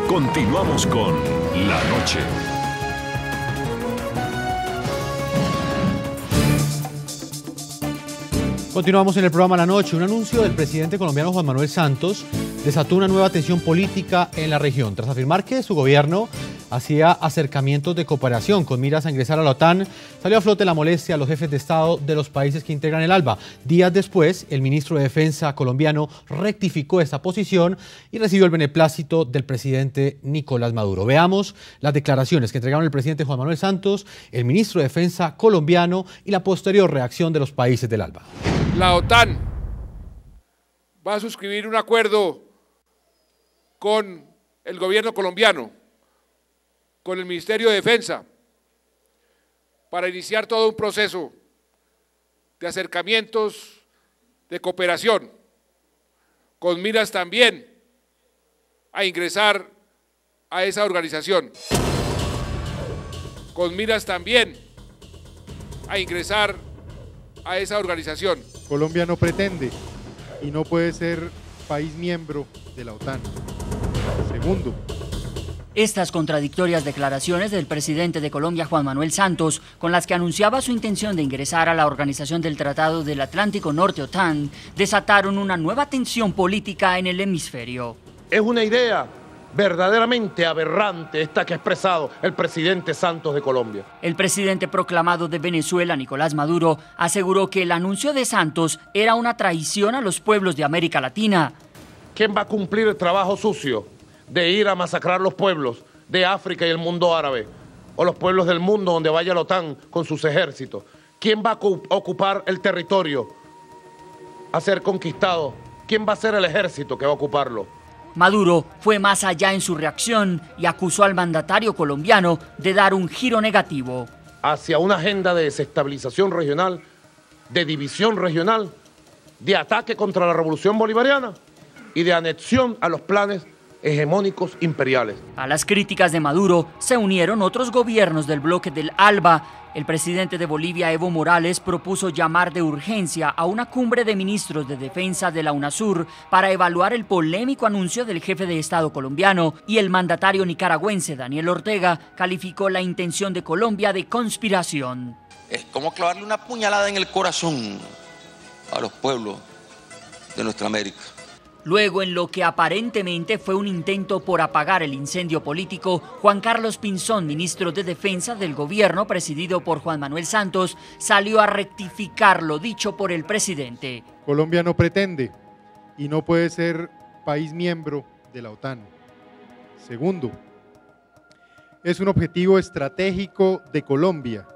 Continuamos con La Noche. Continuamos en el programa La Noche. Un anuncio del presidente colombiano Juan Manuel Santos desató una nueva tensión política en la región. Tras afirmar que su gobierno hacía acercamientos de cooperación con miras a ingresar a la OTAN, salió a flote la molestia a los jefes de Estado de los países que integran el ALBA. Días después, el ministro de Defensa colombiano rectificó esta posición y recibió el beneplácito del presidente Nicolás Maduro. Veamos las declaraciones que entregaron el presidente Juan Manuel Santos, el ministro de Defensa colombiano y la posterior reacción de los países del ALBA. La OTAN va a suscribir un acuerdo con el gobierno colombiano, con el Ministerio de Defensa, para iniciar todo un proceso de acercamientos, de cooperación, con miras también a ingresar a esa organización, con miras también a ingresar a esa organización. Colombia no pretende y no puede ser país miembro de la OTAN. Segundo, estas contradictorias declaraciones del presidente de Colombia, Juan Manuel Santos, con las que anunciaba su intención de ingresar a la Organización del Tratado del Atlántico Norte, OTAN, desataron una nueva tensión política en el hemisferio. Es una idea verdaderamente aberrante esta que ha expresado el presidente Santos de Colombia. El presidente proclamado de Venezuela, Nicolás Maduro, aseguró que el anuncio de Santos era una traición a los pueblos de América Latina. ¿Quién va a cumplir el trabajo sucio de ir a masacrar los pueblos de África y el mundo árabe, o los pueblos del mundo donde vaya la OTAN con sus ejércitos? ¿Quién va a ocupar el territorio a ser conquistado? ¿Quién va a ser el ejército que va a ocuparlo? Maduro fue más allá en su reacción y acusó al mandatario colombiano de dar un giro negativo hacia una agenda de desestabilización regional, de división regional, de ataque contra la revolución bolivariana y de anexión a los planes hegemónicos imperiales. A las críticas de Maduro se unieron otros gobiernos del bloque del ALBA. El presidente de Bolivia, Evo Morales, propuso llamar de urgencia a una cumbre de ministros de defensa de la UNASUR para evaluar el polémico anuncio del jefe de Estado colombiano, y el mandatario nicaragüense, Daniel Ortega, calificó la intención de Colombia de conspiración. Es como clavarle una puñalada en el corazón a los pueblos de nuestra América. Luego, en lo que aparentemente fue un intento por apagar el incendio político, Juan Carlos Pinzón, ministro de Defensa del gobierno presidido por Juan Manuel Santos, salió a rectificar lo dicho por el presidente. Colombia no pretende y no puede ser país miembro de la OTAN. Segundo, es un objetivo estratégico de Colombia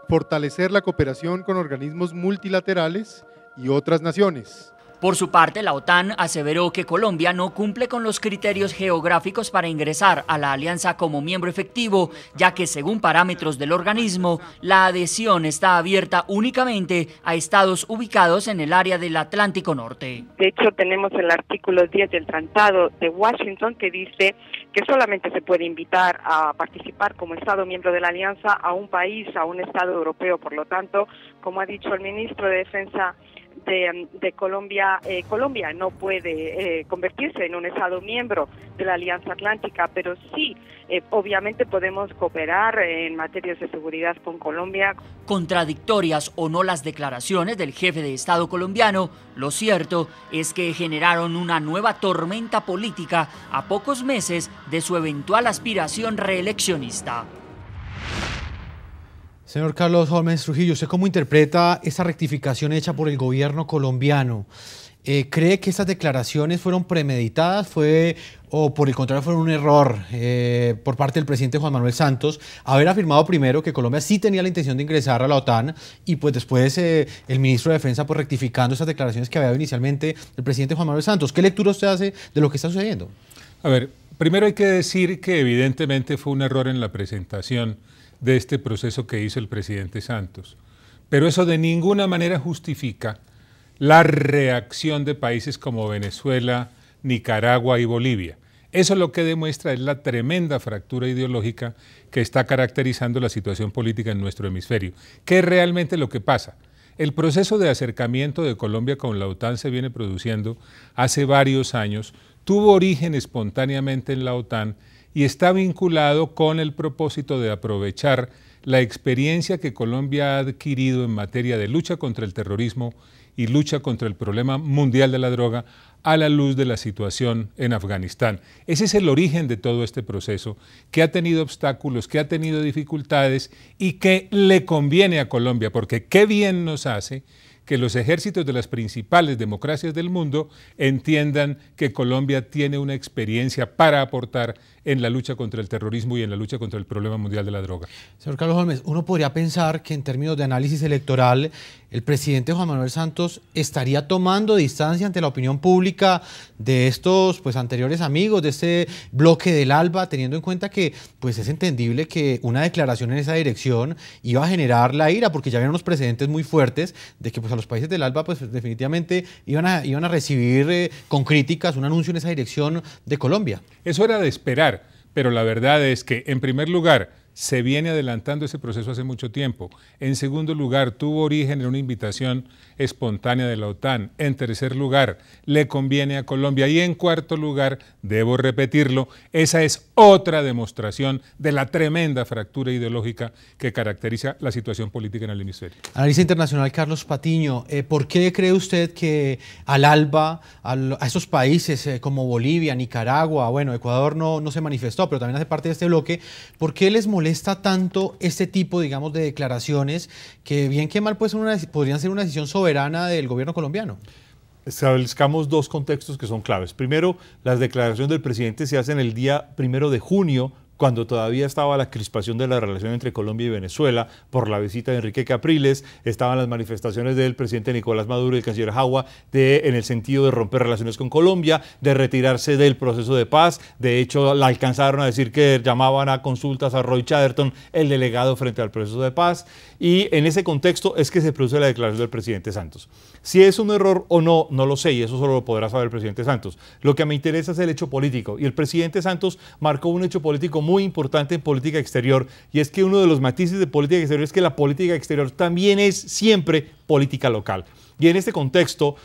fortalecer la cooperación con organismos multilaterales y otras naciones. Por su parte, la OTAN aseveró que Colombia no cumple con los criterios geográficos para ingresar a la alianza como miembro efectivo, ya que según parámetros del organismo, la adhesión está abierta únicamente a estados ubicados en el área del Atlántico Norte. De hecho, tenemos el artículo 10 del Tratado de Washington que dice que solamente se puede invitar a participar como Estado miembro de la alianza a un país, a un Estado europeo. Por lo tanto, como ha dicho el ministro de Defensa de Colombia, Colombia no puede convertirse en un Estado miembro de la Alianza Atlántica, pero sí, obviamente podemos cooperar en materias de seguridad con Colombia. Contradictorias o no las declaraciones del jefe de Estado colombiano, lo cierto es que generaron una nueva tormenta política a pocos meses de su eventual aspiración reeleccionista. Señor Carlos Holmes Trujillo, ¿usted cómo interpreta esa rectificación hecha por el gobierno colombiano? ¿Cree que estas declaraciones fueron premeditadas o por el contrario fueron un error por parte del presidente Juan Manuel Santos haber afirmado primero que Colombia sí tenía la intención de ingresar a la OTAN y pues después el ministro de Defensa pues rectificando esas declaraciones que había dado inicialmente el presidente Juan Manuel Santos? ¿Qué lectura usted hace de lo que está sucediendo? A ver, primero hay que decir que evidentemente fue un error en la presentación de este proceso que hizo el presidente Santos, pero eso de ninguna manera justifica la reacción de países como Venezuela, Nicaragua y Bolivia. Eso lo que demuestra es la tremenda fractura ideológica que está caracterizando la situación política en nuestro hemisferio. ¿Qué es realmente lo que pasa? El proceso de acercamiento de Colombia con la OTAN se viene produciendo hace varios años, tuvo origen espontáneamente en la OTAN y está vinculado con el propósito de aprovechar la experiencia que Colombia ha adquirido en materia de lucha contra el terrorismo y lucha contra el problema mundial de la droga a la luz de la situación en Afganistán. Ese es el origen de todo este proceso, que ha tenido obstáculos, que ha tenido dificultades y que le conviene a Colombia, porque qué bien nos hace que los ejércitos de las principales democracias del mundo entiendan que Colombia tiene una experiencia para aportar en la lucha contra el terrorismo y en la lucha contra el problema mundial de la droga. Señor Carlos Holmes, uno podría pensar que en términos de análisis electoral, el presidente Juan Manuel Santos estaría tomando distancia ante la opinión pública de estos anteriores amigos, de este bloque del ALBA, teniendo en cuenta que es entendible que una declaración en esa dirección iba a generar la ira, porque ya había unos precedentes muy fuertes de que a los países del ALBA definitivamente iban a recibir con críticas un anuncio en esa dirección de Colombia. Eso era de esperar, pero la verdad es que, en primer lugar, se viene adelantando ese proceso hace mucho tiempo. En segundo lugar, tuvo origen en una invitación espontánea de la OTAN. En tercer lugar, le conviene a Colombia. Y en cuarto lugar, debo repetirlo, esa es otra demostración de la tremenda fractura ideológica que caracteriza la situación política en el hemisferio. Analista internacional Carlos Patiño, ¿por qué cree usted que al ALBA, a esos países como Bolivia, Nicaragua, Ecuador no se manifestó, pero también hace parte de este bloque, ¿por qué les molesta tanto este tipo, digamos, de declaraciones que bien que mal podrían ser una decisión soberana del gobierno colombiano? Establezcamos dos contextos que son claves. Primero, las declaraciones del presidente se hacen el día 1 de junio, cuando todavía estaba la crispación de la relación entre Colombia y Venezuela por la visita de Enrique Capriles, estaban las manifestaciones del presidente Nicolás Maduro y el canciller Jagua en el sentido de romper relaciones con Colombia, de retirarse del proceso de paz. De hecho, la alcanzaron a decir que llamaban a consultas a Roy Chatterton, el delegado frente al proceso de paz, y en ese contexto es que se produce la declaración del presidente Santos. Si es un error o no, no lo sé, y eso solo lo podrá saber el presidente Santos. Lo que me interesa es el hecho político, y el presidente Santos marcó un hecho político muy importante en política exterior, y es que uno de los matices de política exterior es que la política exterior también es siempre política local. Y en este contexto,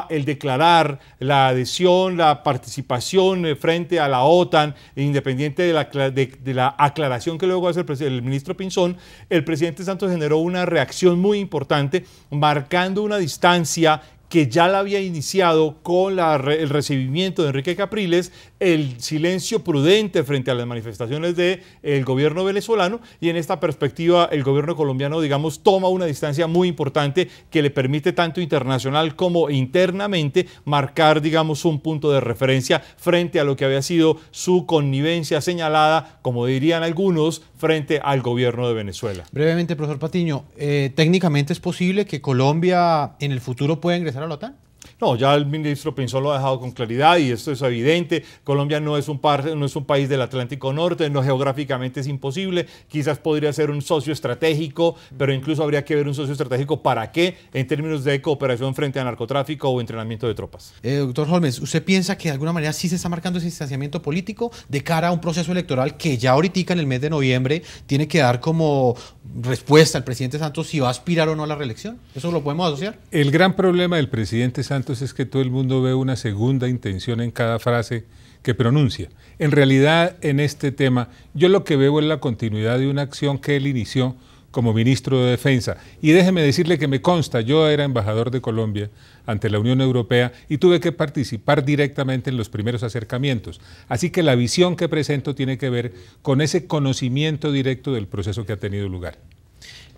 el declarar la adhesión, la participación frente a la OTAN, independiente de la aclaración que luego hace el ministro Pinzón, el presidente Santos generó una reacción muy importante, marcando una distancia que ya la había iniciado con el recibimiento de Enrique Capriles, el silencio prudente frente a las manifestaciones del gobierno venezolano, y en esta perspectiva el gobierno colombiano, digamos, toma una distancia muy importante que le permite tanto internacional como internamente marcar, digamos, un punto de referencia frente a lo que había sido su connivencia señalada, como dirían algunos, frente al gobierno de Venezuela. Brevemente, profesor Patiño, ¿técnicamente es posible que Colombia en el futuro pueda ingresar a la OTAN? No, ya el ministro Pinzón lo ha dejado con claridad y esto es evidente. Colombia no es un país del Atlántico Norte, no, geográficamente es imposible. Quizás podría ser un socio estratégico, pero incluso habría que ver un socio estratégico para qué, en términos de cooperación frente a narcotráfico o entrenamiento de tropas. Doctor Holmes, ¿usted piensa que de alguna manera sí se está marcando ese distanciamiento político de cara a un proceso electoral que ya ahorita en el mes de noviembre tiene que dar como respuesta al presidente Santos si va a aspirar o no a la reelección? ¿Eso lo podemos asociar? El gran problema del presidente Santos es que todo el mundo ve una segunda intención en cada frase que pronuncia. En realidad, en este tema, yo lo que veo es la continuidad de una acción que él inició como ministro de Defensa. Y déjeme decirle que me consta, yo era embajador de Colombia ante la Unión Europea y tuve que participar directamente en los primeros acercamientos. Así que la visión que presento tiene que ver con ese conocimiento directo del proceso que ha tenido lugar.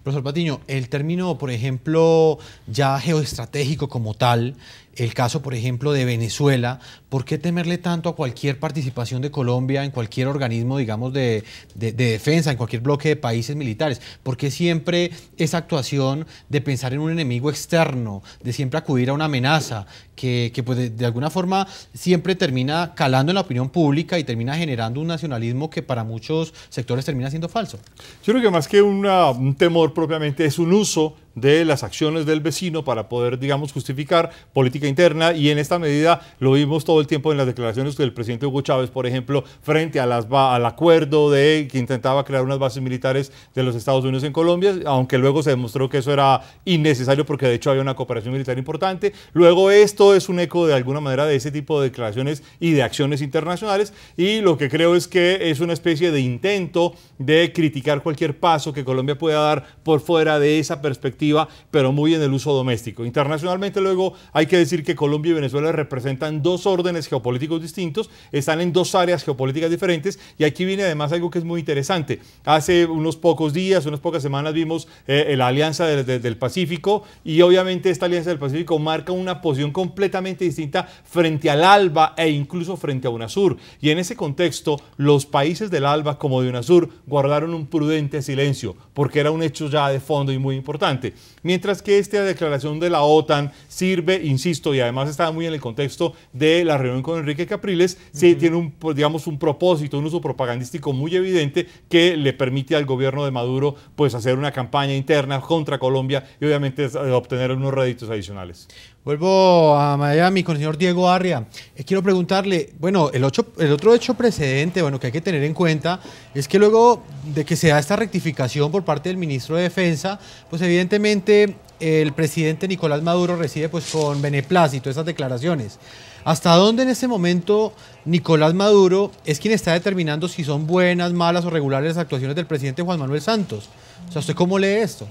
Profesor Patiño, el término, por ejemplo, ya geoestratégico como tal, el caso, por ejemplo, de Venezuela, ¿por qué temerle tanto a cualquier participación de Colombia en cualquier organismo, digamos, de defensa, en cualquier bloque de países militares? ¿Por qué siempre esa actuación de pensar en un enemigo externo, de siempre acudir a una amenaza que pues de alguna forma siempre termina calando en la opinión pública y termina generando un nacionalismo que para muchos sectores termina siendo falso? Yo creo que más que un temor propiamente es un uso de las acciones del vecino para poder, digamos, justificar política interna, y en esta medida lo vimos todo el tiempo en las declaraciones del presidente Hugo Chávez, por ejemplo, frente a al acuerdo que intentaba crear unas bases militares de los Estados Unidos en Colombia, aunque luego se demostró que eso era innecesario porque de hecho había una cooperación militar importante. Luego esto es un eco de alguna manera de ese tipo de declaraciones y de acciones internacionales, y lo que creo es que es una especie de intento de criticar cualquier paso que Colombia pueda dar por fuera de esa perspectiva, pero muy en el uso doméstico. Internacionalmente luego hay que decir que Colombia y Venezuela representan dos órdenes geopolíticos distintos, están en dos áreas geopolíticas diferentes, y aquí viene además algo que es muy interesante. Hace unos pocos días, unas pocas semanas vimos la Alianza del Pacífico, y obviamente esta Alianza del Pacífico marca una posición completamente distinta frente al ALBA e incluso frente a UNASUR, y en ese contexto los países del ALBA como de UNASUR guardaron un prudente silencio porque era un hecho ya de fondo y muy importante, mientras que esta declaración de la OTAN sirve, insisto, y además está muy en el contexto de la reunión con Enrique Capriles, sí, tiene un, digamos, un propósito, un uso propagandístico muy evidente que le permite al gobierno de Maduro pues hacer una campaña interna contra Colombia y obviamente obtener unos réditos adicionales. Vuelvo a Miami con el señor Diego Arria. Quiero preguntarle, bueno, el otro hecho precedente, bueno, que hay que tener en cuenta es que luego de que se da esta rectificación por parte del ministro de Defensa, pues evidentemente el presidente Nicolás Maduro recibe pues con beneplácito esas declaraciones. ¿Hasta dónde en este momento Nicolás Maduro es quien está determinando si son buenas, malas o regulares las actuaciones del presidente Juan Manuel Santos? O sea, ¿usted cómo lee esto?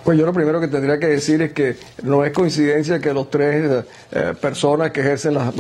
Pues yo lo primero que tendría que decir es que no es coincidencia que los tres personas que ejercen las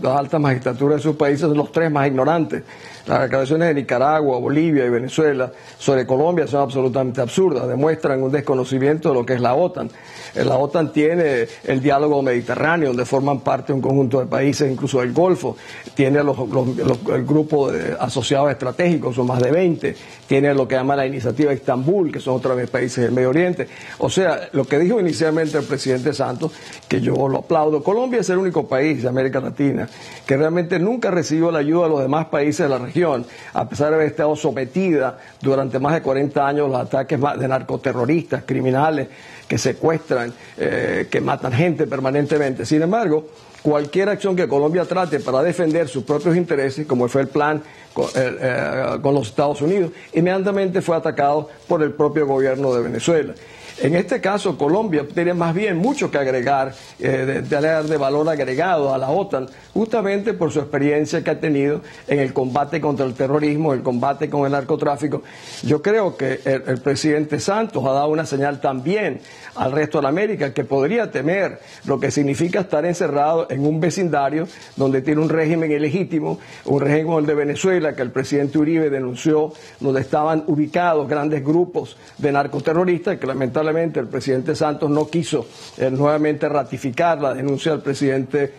altas magistraturas de sus países son los tres más ignorantes. Las declaraciones de Nicaragua, Bolivia y Venezuela sobre Colombia son absolutamente absurdas, demuestran un desconocimiento de lo que es la OTAN. La OTAN tiene el diálogo mediterráneo, donde forman parte un conjunto de países, incluso del Golfo, tiene el grupo de asociados estratégicos, son más de 20, tiene lo que llama la iniciativa Estambul, que son otra vez países del Medio Oriente. O sea, lo que dijo inicialmente el presidente Santos, que yo lo aplaudo, Colombia es el único país de América Latina que realmente nunca recibió la ayuda de los demás países de la región, a pesar de haber estado sometida durante más de 40 años a los ataques de narcoterroristas, criminales, que secuestran, que matan gente permanentemente. Sin embargo, cualquier acción que Colombia trate para defender sus propios intereses, como fue el plan con los Estados Unidos, inmediatamente fue atacado por el propio gobierno de Venezuela. En este caso, Colombia tiene más bien mucho que agregar, de valor agregado a la OTAN, justamente por su experiencia que ha tenido en el combate contra el terrorismo, el combate con el narcotráfico. Yo creo que el presidente Santos ha dado una señal también al resto de la América que podría temer lo que significa estar encerrado en un vecindario donde tiene un régimen ilegítimo, un régimen como el de Venezuela, que el presidente Uribe denunció, donde estaban ubicados grandes grupos de narcoterroristas, que lamentablemente el presidente Santos no quiso nuevamente ratificar la denuncia del presidente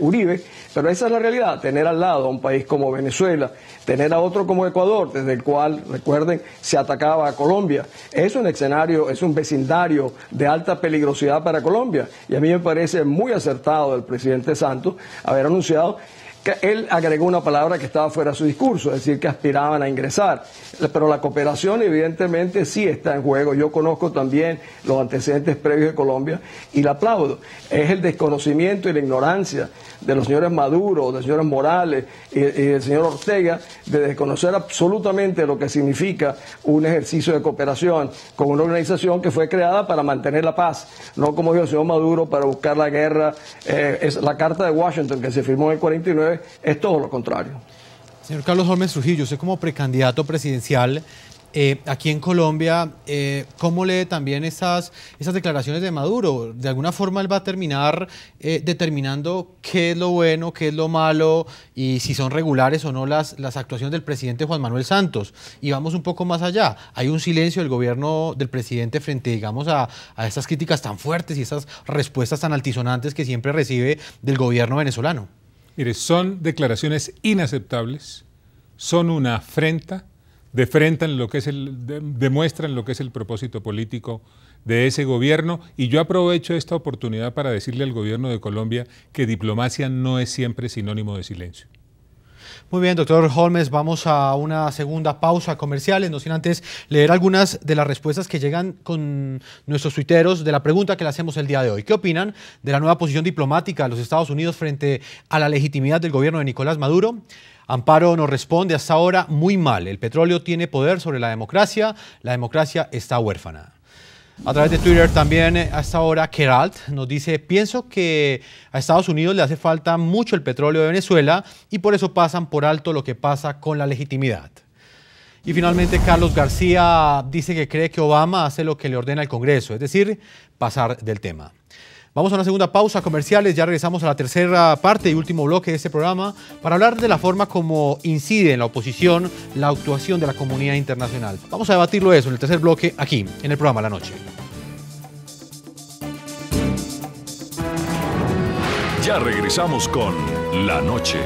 Uribe, pero esa es la realidad, tener al lado a un país como Venezuela, tener a otro como Ecuador, desde el cual, recuerden, se atacaba a Colombia. Es un escenario, es un vecindario de alta peligrosidad para Colombia, y a mí me parece muy acertado del presidente Santos haber anunciado que él agregó una palabra que estaba fuera de su discurso, es decir, que aspiraban a ingresar. Pero la cooperación evidentemente sí está en juego. Yo conozco también los antecedentes previos de Colombia y la aplaudo. Es el desconocimiento y la ignorancia de los señores Maduro, de los señores Morales y del señor Ortega de desconocer absolutamente lo que significa un ejercicio de cooperación con una organización que fue creada para mantener la paz, no como dijo el señor Maduro para buscar la guerra. Es la Carta de Washington que se firmó en el 49 es todo lo contrario. Señor Carlos Holmes Trujillo, usted como precandidato presidencial aquí en Colombia, ¿cómo lee también esas declaraciones de Maduro? De alguna forma él va a terminar determinando qué es lo bueno, qué es lo malo y si son regulares o no las actuaciones del presidente Juan Manuel Santos. Y vamos un poco más allá. Hay un silencio del gobierno del presidente frente, digamos, a esas críticas tan fuertes y esas respuestas tan altisonantes que siempre recibe del gobierno venezolano. Mire, son declaraciones inaceptables, son una afrenta, demuestran lo que es el propósito político de ese gobierno, y yo aprovecho esta oportunidad para decirle al gobierno de Colombia que diplomacia no es siempre sinónimo de silencio. Muy bien, doctor Holmes, vamos a una segunda pausa comerciales, no sin antes leer algunas de las respuestas que llegan con nuestros tuiteros de la pregunta que le hacemos el día de hoy. ¿Qué opinan de la nueva posición diplomática de los Estados Unidos frente a la legitimidad del gobierno de Nicolás Maduro? Amparo nos responde: hasta ahora muy mal, el petróleo tiene poder sobre la democracia está huérfana. A través de Twitter también hasta ahora Keralt nos dice: pienso que a Estados Unidos le hace falta mucho el petróleo de Venezuela y por eso pasan por alto lo que pasa con la legitimidad. Y finalmente Carlos García dice que cree que Obama hace lo que le ordena el Congreso, es decir, pasar del tema. Vamos a una segunda pausa comerciales, ya regresamos a la tercera parte y último bloque de este programa para hablar de la forma como incide en la oposición la actuación de la comunidad internacional. Vamos a debatirlo eso en el tercer bloque aquí, en el programa La Noche. Ya regresamos con La Noche.